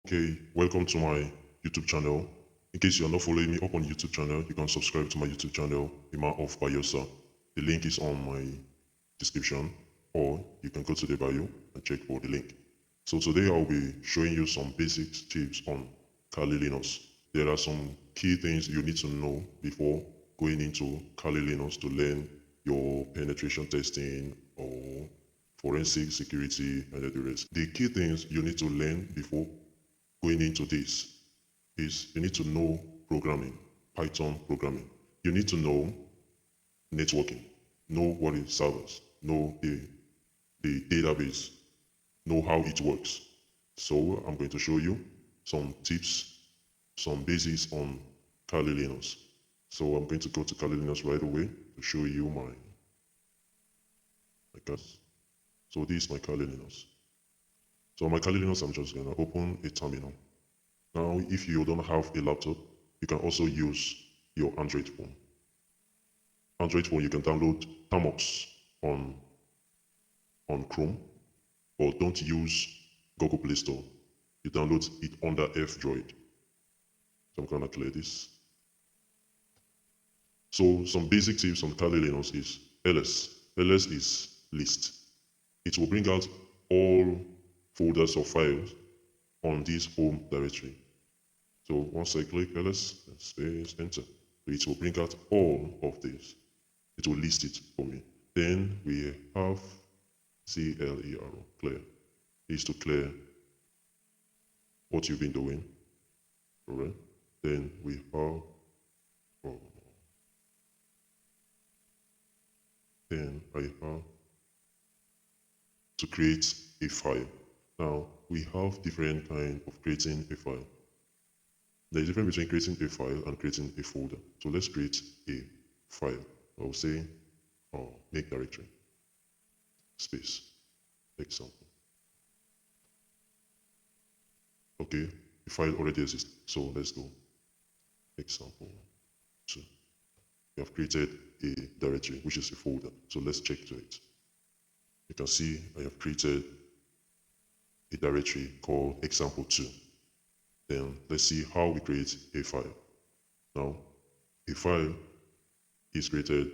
Okay, welcome to my YouTube channel. In case you are not following me up on YouTube channel, you can subscribe to my YouTube channel, Ima of Bayosa. The link is on my description, or you can go to the bio and check for the link. So today I'll be showing you some basic tips on Kali Linux. There are some key things you need to know before going into Kali Linux to learn your penetration testing or forensic security and the rest. The key things you need to learn before going into this is you need to know programming, Python programming. You need to know networking, know what is servers, know the database, know how it works. So I'm going to show you some tips, some basics on Kali Linux. So I'm going to go to Kali Linux right away to show you my card. So this is my Kali Linux. So on my Kali Linux, I'm just gonna open a terminal. Now, if you don't have a laptop, you can also use your Android phone. Android phone, you can download Tamox on Chrome, but don't use Google Play Store. You download it under F-Droid. So I'm gonna clear this. So some basic tips on Kali Linux is ls. ls is list. It will bring out all folders or files on this home directory. So once I click ls, space, enter, it will bring out all of this. It will list it for me. Then we have clear, clear. Is to clear what you've been doing. Alright. Then we have then I have to create a file. Now we have different kind of creating a file. There's a difference between creating a file and creating a folder. So let's create a file. I'll say make directory space example. Okay, the file already exists. So let's go. Example 2. We have created a directory, which is a folder. So let's check to it. You can see I have created a directory called example 2. Then let's see how we create a file. Now, a file is created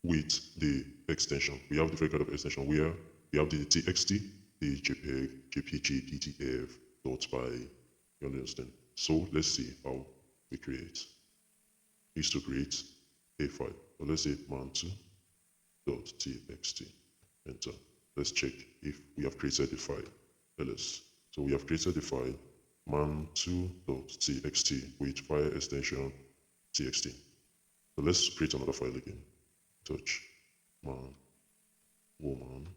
with the extension. We have different kind of extension where we have the txt, the jpeg, jpg, pdf, .py, you understand? So let's see how we create. Is to create a file. So let's say man2.txt. Enter. Let's check if we have created the file. ls. So we have created the file man2.txt with file extension txt. So let's create another file again. Touch man woman.py.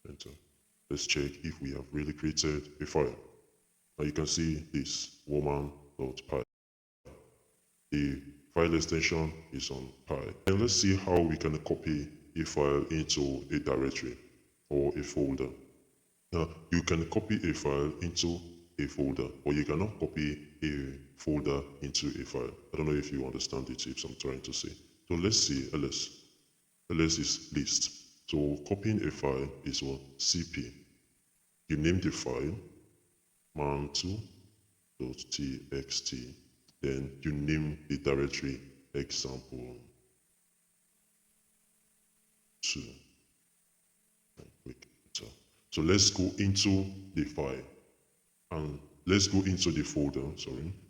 Enter. Let's check if we have really created a file. Now you can see this woman.py. The file extension is on py. And let's see how we can copy a file into a directory or a folder. Now, you can copy a file into a folder, or you cannot copy a folder into a file. I don't know if you understand the tips I'm trying to say. So let's see ls. ls is list. So copying a file is what? cp. You name the file man2.txt. Then you name the directory example 2. So let's go into the file and let's go into the folder.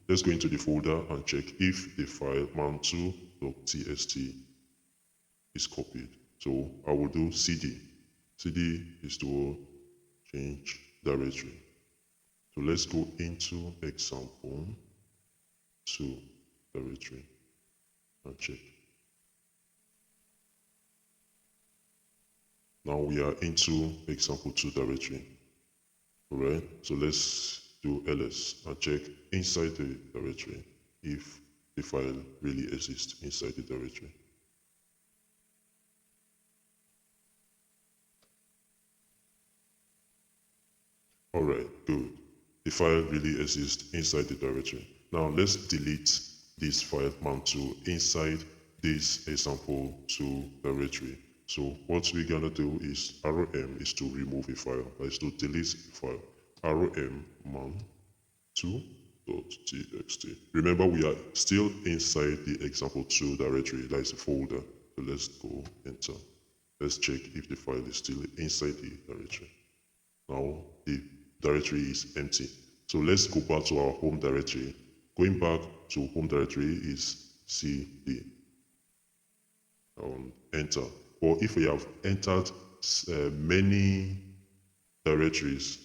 Let's go into the folder and check if the file man2.txt is copied. So I will do cd. cd is to change directory. So let's go into example 2 directory and check. Now we are into example 2 directory. Alright, so let's do ls and check inside the directory if the file really exists inside the directory. Alright, good. The file really exists inside the directory. Now let's delete this file man2 inside this example 2 directory. So what we're gonna do is rm is to remove a file, that is to delete a file. Rm man2.txt. Remember, we are still inside the example2 directory, that is a folder. So let's go enter. Let's check if the file is still inside the directory. Now the directory is empty. So let's go back to our home directory. Going back to home directory is cd. Enter. Or if we have entered many directories,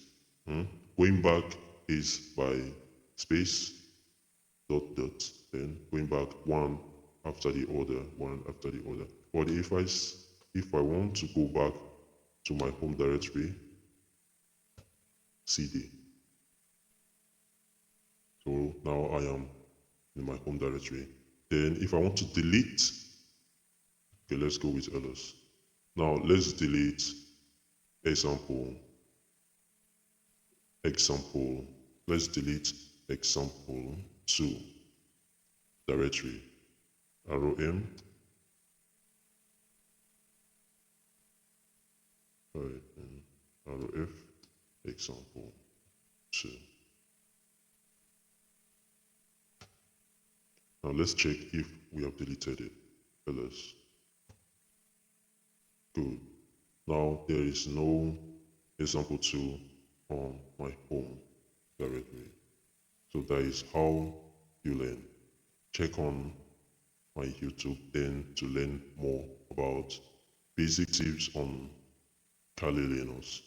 going back is by space dot dot, then going back one after the other, one after the other. But if I want to go back to my home directory, cd. So now I am in my home directory. Then if I want to delete, okay, let's go with ls. Now let's delete example. Let's delete example2 directory. rom rf example2. Now let's check if we have deleted it. ls. Good. Now there is no example2 on my home directory. So that is how you learn. Check on my YouTube then to learn more about basic tips on Kali Linux.